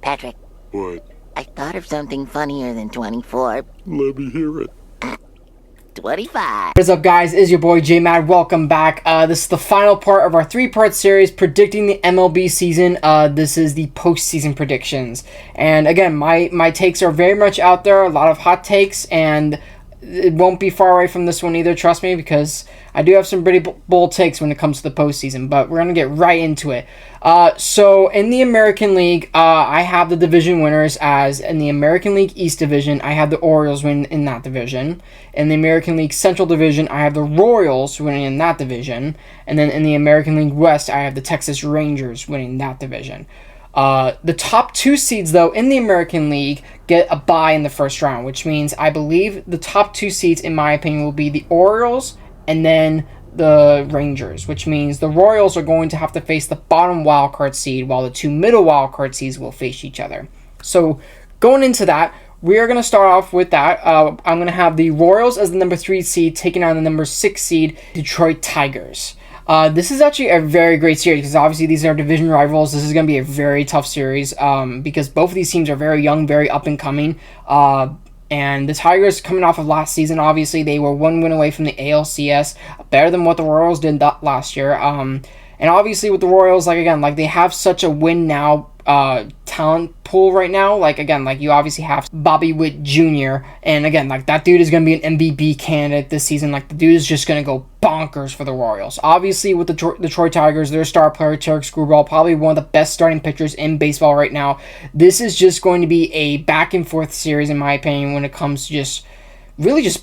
Patrick, What? I thought of something funnier than 24. Let me hear it. 25. What is up, guys? It's your boy J-Mad. Welcome back. This is the final part of our 3-part series predicting the MLB season. This is the postseason predictions. And again, my takes are very much out there. A lot of hot takes, and it won't be far away from this one either, trust me, because I do have some pretty bold takes when it comes to the postseason, but we're going to get right into it. So in the American League, I have the division winners as in the American League East Division, I have the Orioles win in that division. In the American League Central Division, I have the Royals winning in that division. And then in the American League West, I have the Texas Rangers winning that division. The top 2 seeds, though, in the American League get a bye in the first round, which means I believe the top 2 seeds, in my opinion, will be the Orioles and then the Rangers, which means the Royals are going to have to face the bottom wildcard seed, while the 2 middle wildcard seeds will face each other. So going into that, we are going to start off with that. I'm going to have the Royals as the number 3 seed taking on the number 6 seed Detroit Tigers. This is actually a very great series because obviously these are division rivals. This is going to be a very tough series because both of these teams are very young, very up and coming. And the Tigers, coming off of last season, obviously they were 1 win away from the ALCS, better than what the Royals did last year. And obviously with the Royals, they have such a win now talent pool right now. You obviously have Bobby Witt Jr. And again, that dude is going to be an MVP candidate this season. The dude is just going to go bonkers for the Royals. Obviously with the Detroit Tigers, their star player, Tarek Screwball, probably one of the best starting pitchers in baseball right now. This is just going to be a back and forth series, in my opinion, when it comes to just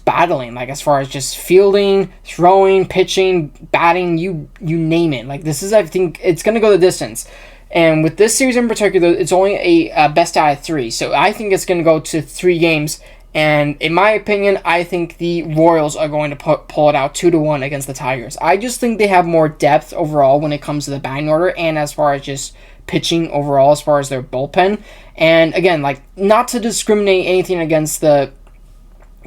battling, as far as just fielding, throwing, pitching, batting, you name it. This is, I think, it's going to go the distance. And with this series in particular, it's only a best out of 3. So I think it's going to go to 3 games. And in my opinion, I think the Royals are going to pull it out 2-1 against the Tigers. I just think they have more depth overall when it comes to the batting order and as far as just pitching overall, as far as their bullpen. And again, not to discriminate anything against the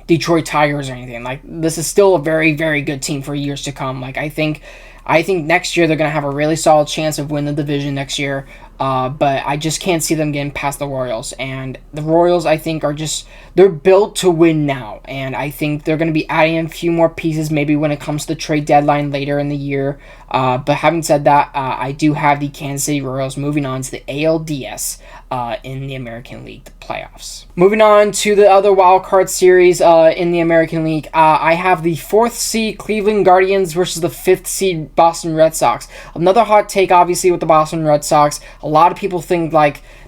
Detroit Tigers or anything. This is still a very, very good team for years to come. I think next year they're going to have a really solid chance of winning the division next year. But I just can't see them getting past the Royals. And the Royals, I think, they're built to win now. And I think they're going to be adding a few more pieces maybe when it comes to the trade deadline later in the year. But having said that, I do have the Kansas City Royals moving on to the ALDS in the American League playoffs. Moving on to the other wild card series in the American League, I have the 4th seed Cleveland Guardians versus the 5th seed Boston Red Sox. Another hot take, obviously, with the Boston Red Sox. A lot of people think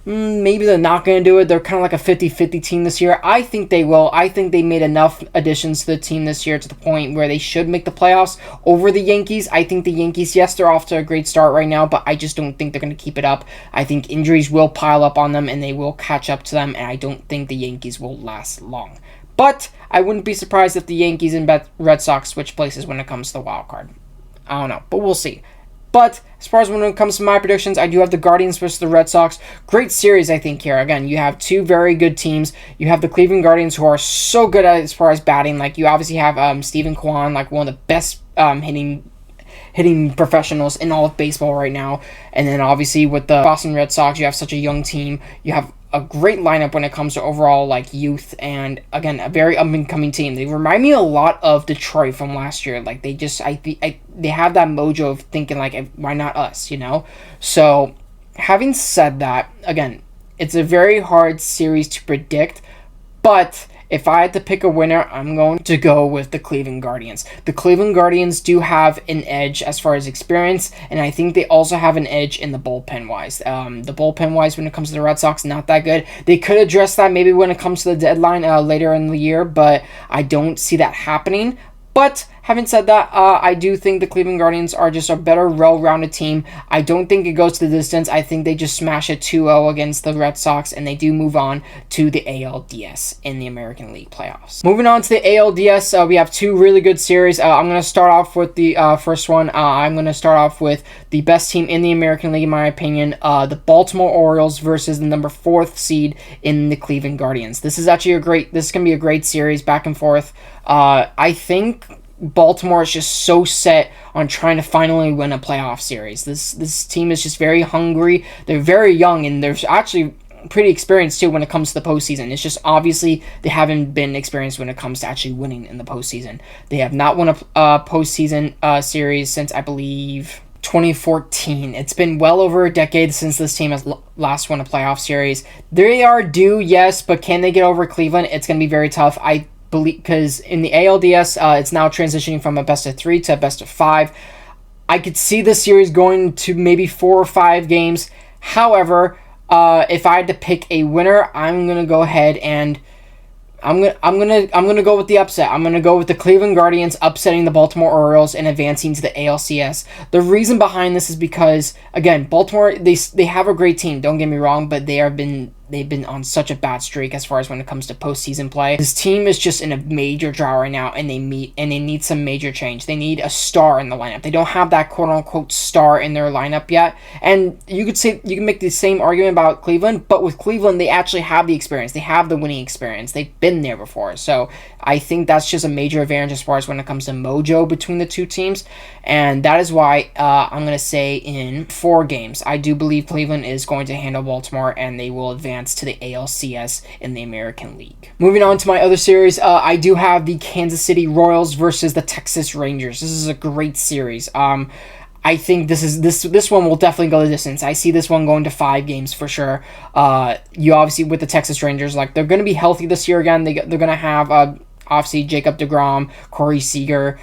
maybe they're not going to do it. They're kind of like a 50-50 team this year. I think they will. I think they made enough additions to the team this year to the point where they should make the playoffs over the Yankees. I think the Yankees, yes, they're off to a great start right now, but I just don't think they're going to keep it up. I think injuries will pile up on them and they will catch up to them, and I don't think the Yankees will last long. But I wouldn't be surprised if the Yankees and Red Sox switch places when it comes to the wild card. I don't know, but we'll see. But as far as when it comes to my predictions, I do have the Guardians versus the Red Sox. Great series, I think, here. Again, you have 2 very good teams. You have the Cleveland Guardians, who are so good at as far as batting. You obviously have Stephen Kwan, one of the best hitting professionals in all of baseball right now. And then obviously with the Boston Red Sox, you have such a young team. You have a great lineup when it comes to overall youth, and again, a very up and coming team. They remind me a lot of Detroit from last year. They just they have that mojo of thinking why not us, So having said that, again, it's a very hard series to predict, but if I had to pick a winner, I'm going to go with the Cleveland Guardians. The Cleveland Guardians do have an edge as far as experience, and I think they also have an edge in the bullpen-wise. The bullpen-wise, when it comes to the Red Sox, not that good. They could address that maybe when it comes to the deadline later in the year, but I don't see that happening. But having said that, I do think the Cleveland Guardians are just a better, well-rounded team. I don't think it goes to the distance. I think they just smash it 2-0 against the Red Sox, and they do move on to the ALDS in the American League playoffs. Moving on to the ALDS, we have 2 really good series. I'm going to start off with the first one. I'm going to start off with the best team in the American League, in my opinion, the Baltimore Orioles versus the number 4th seed in the Cleveland Guardians. This is actually this is going to be a great series, back and forth. I think Baltimore is just so set on trying to finally win a playoff series. This team is just very hungry. They're very young, and there's actually pretty experienced too when it comes to the postseason. It's just obviously they haven't been experienced when it comes to actually winning in the postseason. They have not won a postseason series since, I believe, 2014. It's been well over a decade since this team has last won a playoff series. They are due, yes, but can they get over Cleveland? It's going to be very tough. I believe, because in the ALDS, it's now transitioning from a best of 3 to a best of 5. I could see this series going to maybe 4 or 5 games. However, if I had to pick a winner, I'm gonna go ahead and I'm gonna go with the upset. I'm gonna go with the Cleveland Guardians upsetting the Baltimore Orioles and advancing to the ALCS. The reason behind this is because, again, Baltimore, they have a great team. Don't get me wrong, but they've been on such a bad streak as far as when it comes to postseason play. This team is just in a major drought right now, and they need some major change. They need a star in the lineup. They don't have that quote unquote star in their lineup yet. And you can make the same argument about Cleveland, but with Cleveland, they actually have the experience. They have the winning experience. They've been there before. So I think that's just a major advantage as far as when it comes to mojo between the two teams. And that is why I'm going to say in 4 games, I do believe Cleveland is going to handle Baltimore, and they will advance to the ALCS in the American League. Moving on to my other series, I do have the Kansas City Royals versus the Texas Rangers. This is a great series. I think this one will definitely go the distance. I see this one going to 5 games for sure. You obviously, with the Texas Rangers, like, they're going to be healthy this year again. They're going to have obviously Jacob deGrom, Corey Seager,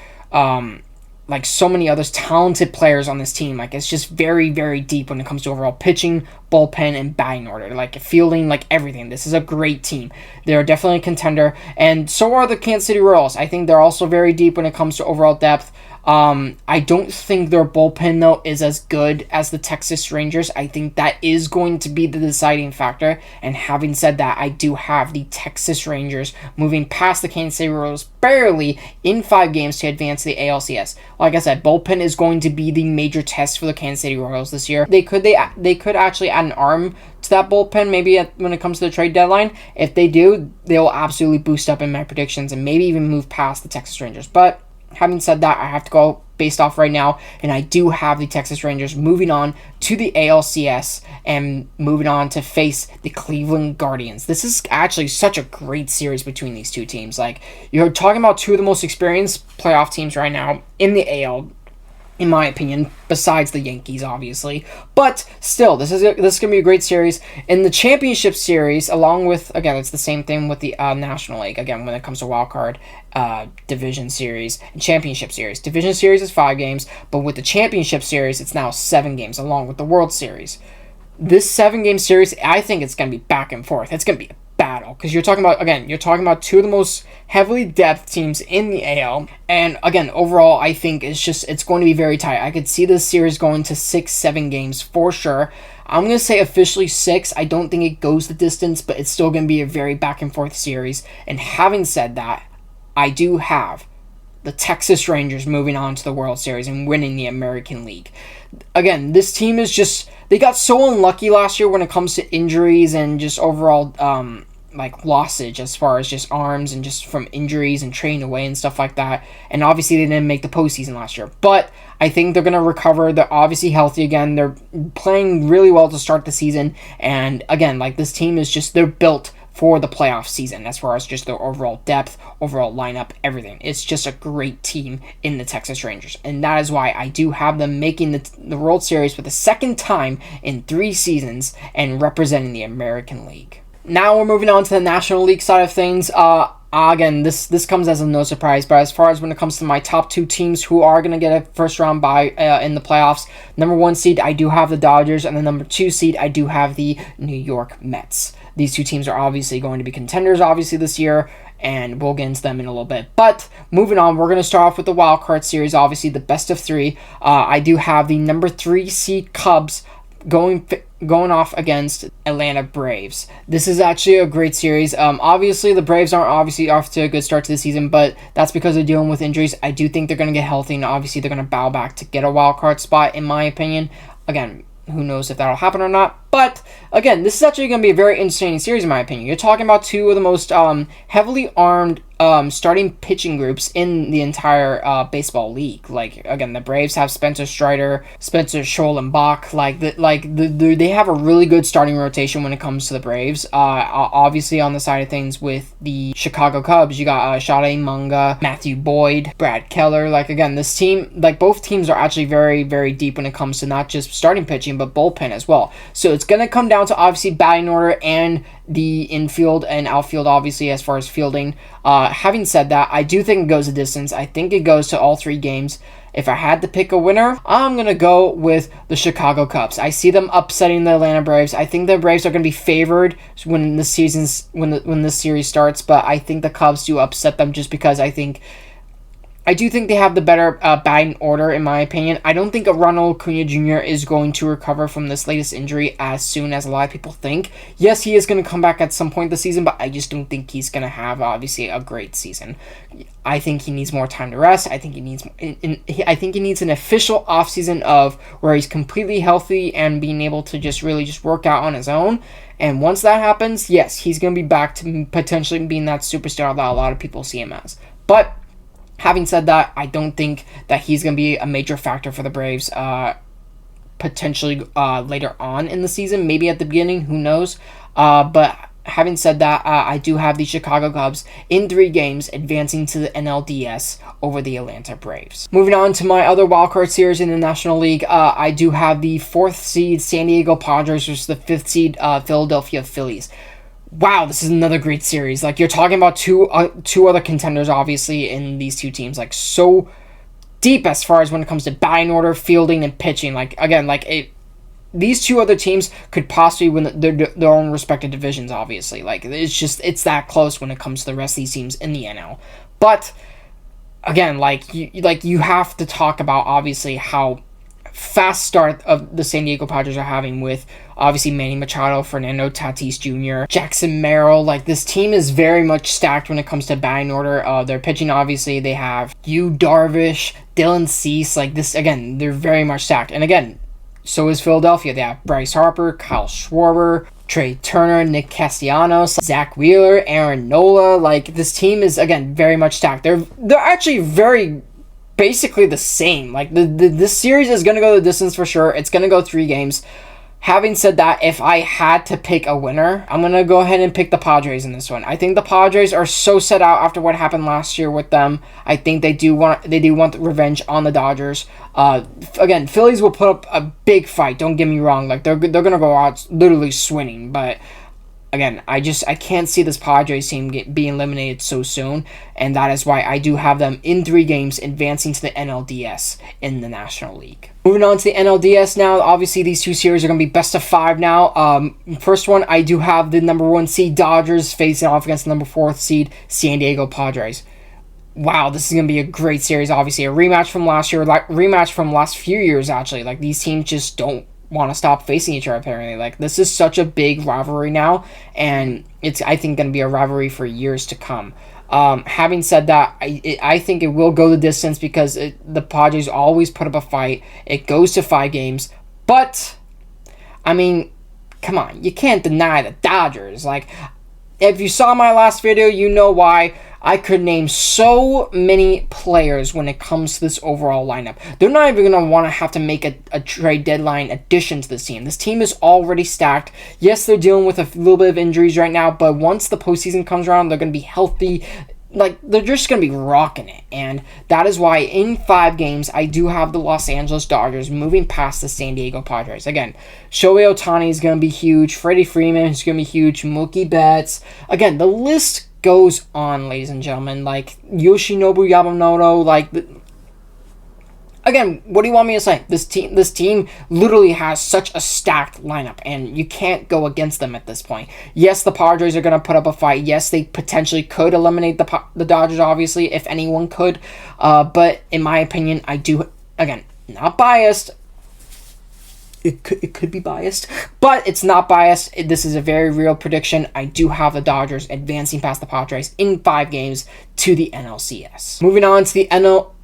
like so many others talented players on this team. Like, it's just very, very deep when it comes to overall pitching, bullpen, and batting order. Like, fielding, like everything. This is a great team. They're definitely a contender, and so are the Kansas City Royals. I think they're also very deep when it comes to overall depth. I don't think their bullpen, though, is as good as the Texas Rangers. I think that is going to be the deciding factor. And having said that, I do have the Texas Rangers moving past the Kansas City Royals barely in 5 games to advance to the ALCS. Like I said, bullpen is going to be the major test for the Kansas City Royals this year. They could actually add an arm to that bullpen maybe when it comes to the trade deadline. If they do, they will absolutely boost up in my predictions and maybe even move past the Texas Rangers. But having said that, I have to go based off right now, and I do have the Texas Rangers moving on to the ALCS and moving on to face the Cleveland Guardians. This is actually such a great series between these two teams. Like, you're talking about 2 of the most experienced playoff teams right now in the AL, in my opinion, besides the Yankees, obviously. But still, this is going to be a great series. In the championship series, along with, again, it's the same thing with the National League, again, when it comes to wild card, division series, and championship series. Division series is 5 games, but with the championship series, it's now 7 games, along with the World Series. This 7-game series, I think it's going to be back and forth. It's going to be a battle, because you're talking about 2 of the most heavily depth teams in the AL, and again, overall, I think it's going to be very tight. I could see this series going to 6-7 games for sure. I'm going to say officially 6. I don't think it goes the distance, but it's still going to be a very back and forth series. And having said that, I do have the Texas Rangers moving on to the World Series and winning the American League. Again, this team is just, they got so unlucky last year when it comes to injuries and just overall lossage as far as just arms and just from injuries and trading away and stuff like that. And obviously they didn't make the postseason last year. But I think they're going to recover. They're obviously healthy again. They're playing really well to start the season. And again, like, this team is just, they're built for the playoff season as far as just their overall depth, overall lineup, everything. It's just a great team in the Texas Rangers. And that is why I do have them making the World Series for the 2nd time in 3 seasons and representing the American League. Now we're moving on to the National League side of things. Again, this comes as a no surprise, but as far as when it comes to my top 2 teams who are going to get a first round bye in the playoffs, number 1 seed, I do have the Dodgers, and the number 2 seed, I do have the New York Mets. These 2 teams are obviously going to be contenders, obviously, this year, and we'll get into them in a little bit. But moving on, we're going to start off with the wild card series, obviously the best of 3. I do have the number 3 seed Cubs going off against Atlanta Braves. This is actually a great series. Obviously, the Braves aren't obviously off to a good start to the season, but that's because they're dealing with injuries. I do think they're going to get healthy, and obviously they're going to bow back to get a wild card spot, in my opinion. Again, who knows if that'll happen or not, But again, this is actually going to be a very interesting series in my opinion. You're talking about two of the most heavily armed starting pitching groups in the entire baseball league. Like, again, the Braves have Spencer Strider, Spencer Schoenbach. They have a really good starting rotation when it comes to the Braves. Obviously, on the side of things with the Chicago Cubs, you got Sade Munga, Matthew Boyd, Brad Keller. Like, again, this team, like, both teams are actually very, very deep when it comes to not just starting pitching, but bullpen as well. So it's going to come down to, obviously, batting order and the infield and outfield, obviously, as far as fielding. Having said that, I do think it goes a distance. I think it goes to all 3 games. If I had to pick a winner, I'm going to go with the Chicago Cubs. I see them upsetting the Atlanta Braves. I think the Braves are going to be favored when this series starts, but I think the Cubs do upset them just because I do think they have the better batting order, in my opinion. I don't think Ronald Acuna Jr. is going to recover from this latest injury as soon as a lot of people think. Yes, he is going to come back at some point this season, but I just don't think he's going to have, obviously, a great season. I think he needs more time to rest. I think he needs an official offseason of where he's completely healthy and being able to just work out on his own. And once that happens, yes, he's going to be back to potentially being that superstar that a lot of people see him as. But having said that, I don't think that he's going to be a major factor for the Braves potentially later on in the season. Maybe at the beginning, who knows. But having said that, I do have the Chicago Cubs in 3 games advancing to the NLDS over the Atlanta Braves. Moving on to my other wildcard series in the National League, I do have the 4th seed San Diego Padres versus the 5th seed Philadelphia Phillies. Wow, this is another great series. Like, you're talking about two other contenders, obviously, in these two teams. Like, so deep as far as when it comes to batting order, fielding, and pitching. Like, again, these 2 other teams could possibly win their own respective divisions, obviously. Like, it's that close when it comes to the rest of these teams in the NL. But, again, you have to talk about, obviously, how fast start of the San Diego Padres are having with, obviously, Manny Machado, Fernando Tatis Jr., Jackson Merrill. Like, this team is very much stacked when it comes to batting order. Their pitching, obviously, they have Yu Darvish, Dylan Cease. Like, this, again, they're very much stacked. And again, so is Philadelphia. They have Bryce Harper, Kyle Schwarber, Trey Turner, Nick Castellanos, Zach Wheeler, Aaron Nola. Like, this team is, again, very much stacked. They're actually very basically the same. Like, this series is going to go the distance for sure. It's going to go 3 games. Having said that, if I had to pick a winner, I'm going to go ahead and pick the Padres in this one. I think the Padres are so set out after what happened last year with them. I think they do want revenge on the Dodgers. Again, Phillies will put up a big fight. Don't get me wrong. Like, they're going to go out literally swinging, but again, I can't see this Padres team being eliminated so soon, and that is why I do have them in 3 games advancing to the NLDS in the National League. Moving on to the NLDS now, obviously these 2 series are going to be best of 5 now. First one, I do have the number 1 seed Dodgers facing off against the number 4th seed San Diego Padres. Wow, this is going to be a great series, obviously. A rematch from last year, rematch from last few years, actually. Like, these teams just don't want to stop facing each other, apparently. Like, this is such a big rivalry now, and it's, I think, going to be a rivalry for years to come. Having said that, I think it will go the distance because the Padres always put up a fight. It goes to 5 games, but I mean, come on, you can't deny the Dodgers. Like, if you saw my last video, you know why. I could name so many players when it comes to this overall lineup. They're not even going to want to have to make a trade deadline addition to this team. This team is already stacked. Yes, they're dealing with a little bit of injuries right now, but once the postseason comes around, they're going to be healthy. Like, they're just going to be rocking it. And that is why in 5 games, I do have the Los Angeles Dodgers moving past the San Diego Padres. Again, Shohei Ohtani is going to be huge. Freddie Freeman is going to be huge. Mookie Betts. Again, the list goes on, ladies and gentlemen. Like, Yoshinobu Yamamoto. Like, again, what do you want me to say? This team literally has such a stacked lineup, and you can't go against them at this point. Yes, the Padres are going to put up a fight. Yes, they potentially could eliminate the Dodgers, obviously, if anyone could. But in my opinion, I do, again, not biased. It could be biased, but it's not biased. This is a very real prediction. I do have the Dodgers advancing past the Padres in 5 games to the NLCS. Moving on to the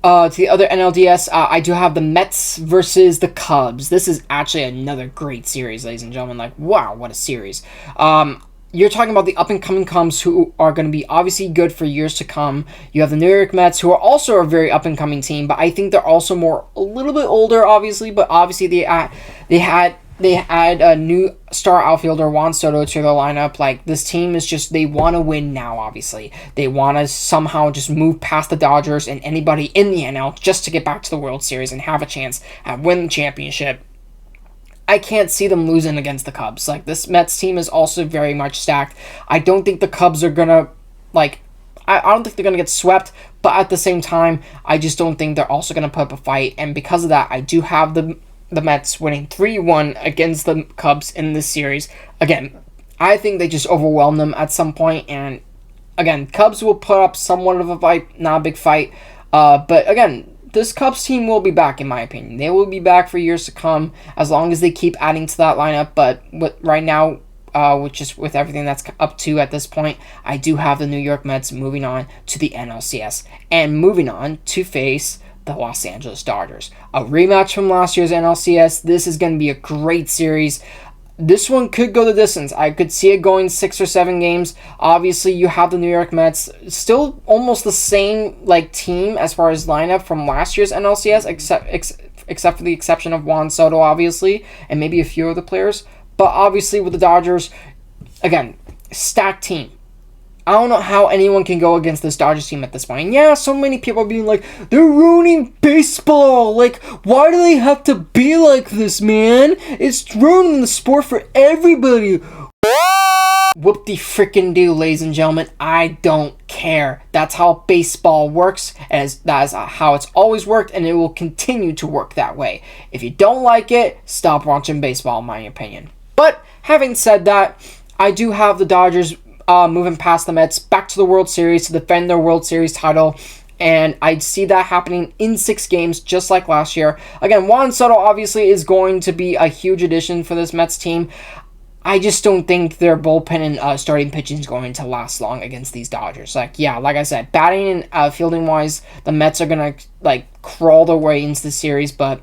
To the other NLDS, I do have the Mets versus the Cubs. This is actually another great series, ladies and gentlemen. Like, wow, what a series. You're talking about the up-and-coming Cubs, who are going to be obviously good for years to come. You have the New York Mets, who are also a very up-and-coming team, but I think they're also a little bit older, obviously. But obviously, they had a new star outfielder, Juan Soto, to their lineup. Like, this team is just, they want to win now, obviously. They want to somehow just move past the Dodgers and anybody in the NL just to get back to the World Series and have a chance at winning the championship. I can't see them losing against the Cubs. Like, this Mets team is also very much stacked. I don't think the Cubs are gonna, like, I don't think they're gonna get swept, but at the same time, I just don't think they're also gonna put up a fight. And because of that, I do have the Mets winning 3-1 against the Cubs in this series. Again, I think they just overwhelm them at some point, and again, Cubs will put up somewhat of a fight, not a big fight, but again, this Cubs team will be back, in my opinion. They will be back for years to come, as long as they keep adding to that lineup. But right now, with everything that's up to at this point, I do have the New York Mets moving on to the NLCS and moving on to face the Los Angeles Dodgers. A rematch from last year's NLCS. This is going to be a great series. This one could go the distance. I could see it going 6 or 7 games. Obviously, you have the New York Mets, still almost the same team as far as lineup from last year's NLCS, except for the exception of Juan Soto, obviously, and maybe a few other players. But obviously, with the Dodgers, again, stacked team. I don't know how anyone can go against this Dodgers team at this point. And yeah, so many people are being like, they're ruining baseball. Like, why do they have to be like this, man? It's ruining the sport for everybody. Whoop-de-frickin-do, ladies and gentlemen. I don't care. That's how baseball works, as that is how it's always worked, and it will continue to work that way. If you don't like it, stop watching baseball, in my opinion. But having said that, I do have the Dodgers moving past the Mets back to the World Series to defend their World Series title, and I see that happening in 6 games, just like last year. Again, Juan Soto obviously is going to be a huge addition for this Mets team. I just don't think their bullpen and starting pitching is going to last long against these Dodgers. Like I said, batting and fielding wise, the Mets are gonna crawl their way into the series, but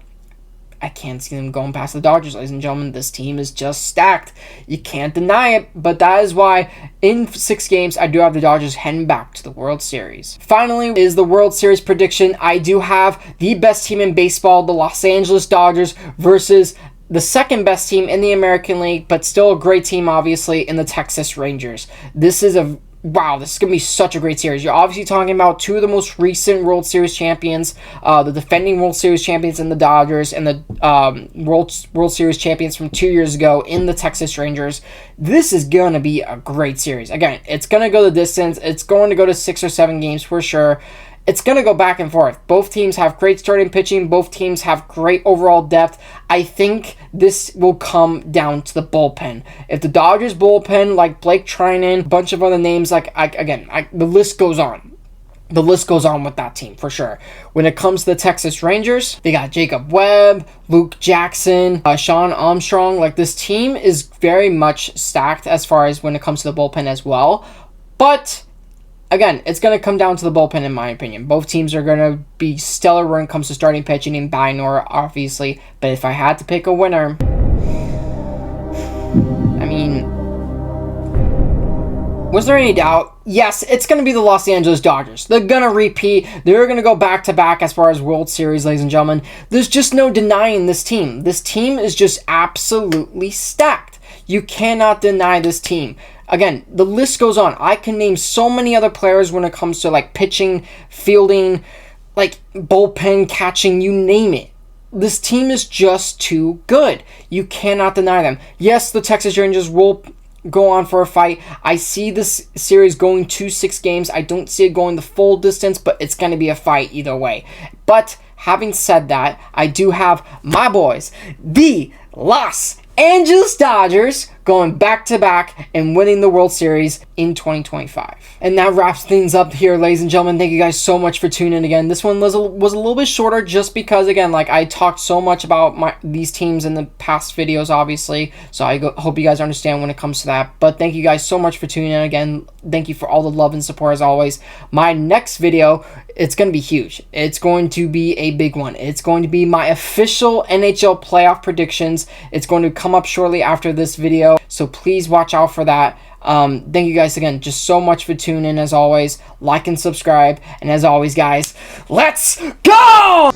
I can't see them going past the Dodgers, ladies and gentlemen. This team is just stacked. You can't deny it, but that is why in 6 games, I do have the Dodgers heading back to the World Series. Finally is the World Series prediction. I do have the best team in baseball, the Los Angeles Dodgers, versus the second best team in the American League, but still a great team, obviously, in the Texas Rangers. This is going to be such a great series. You're obviously talking about 2 of the most recent World Series champions, the defending World Series champions in the Dodgers, and the World Series champions from 2 years ago in the Texas Rangers. This is going to be a great series. Again, it's going to go the distance. It's going to go to 6 or 7 games for sure. It's going to go back and forth. Both teams have great starting pitching. Both teams have great overall depth. I think this will come down to the bullpen. If the Dodgers bullpen, like Blake Trinan, a bunch of other names, the list goes on. The list goes on with that team, for sure. When it comes to the Texas Rangers, they got Jacob Webb, Luke Jackson, Sean Armstrong. This team is very much stacked as far as when it comes to the bullpen as well. But again, it's going to come down to the bullpen, in my opinion. Both teams are going to be stellar when it comes to starting pitching and batting order, obviously. But if I had to pick a winner, was there any doubt? Yes, it's going to be the Los Angeles Dodgers. They're going to repeat. They're going to go back-to-back as far as World Series, ladies and gentlemen. There's just no denying this team. This team is just absolutely stacked. You cannot deny this team. Again, the list goes on. I can name so many other players when it comes to pitching, fielding, bullpen, catching, you name it. This team is just too good. You cannot deny them. Yes, the Texas Rangers will go on for a fight. I see this series going to 6 games. I don't see it going the full distance, but it's going to be a fight either way. But having said that, I do have my boys, the Los Angeles Dodgers, going back-to-back and winning the World Series in 2025. And that wraps things up here, ladies and gentlemen. Thank you guys so much for tuning in again. This one was a little bit shorter just because, again, I talked so much about these teams in the past videos, obviously. So I hope you guys understand when it comes to that. But thank you guys so much for tuning in again. Thank you for all the love and support as always. My next video it's going to be huge. It's going to be a big one. It's going to be my official NHL playoff predictions. It's going to come up shortly after this video, so please watch out for that. Thank you guys again just so much for tuning in. As always, like and subscribe, and as always guys, let's go!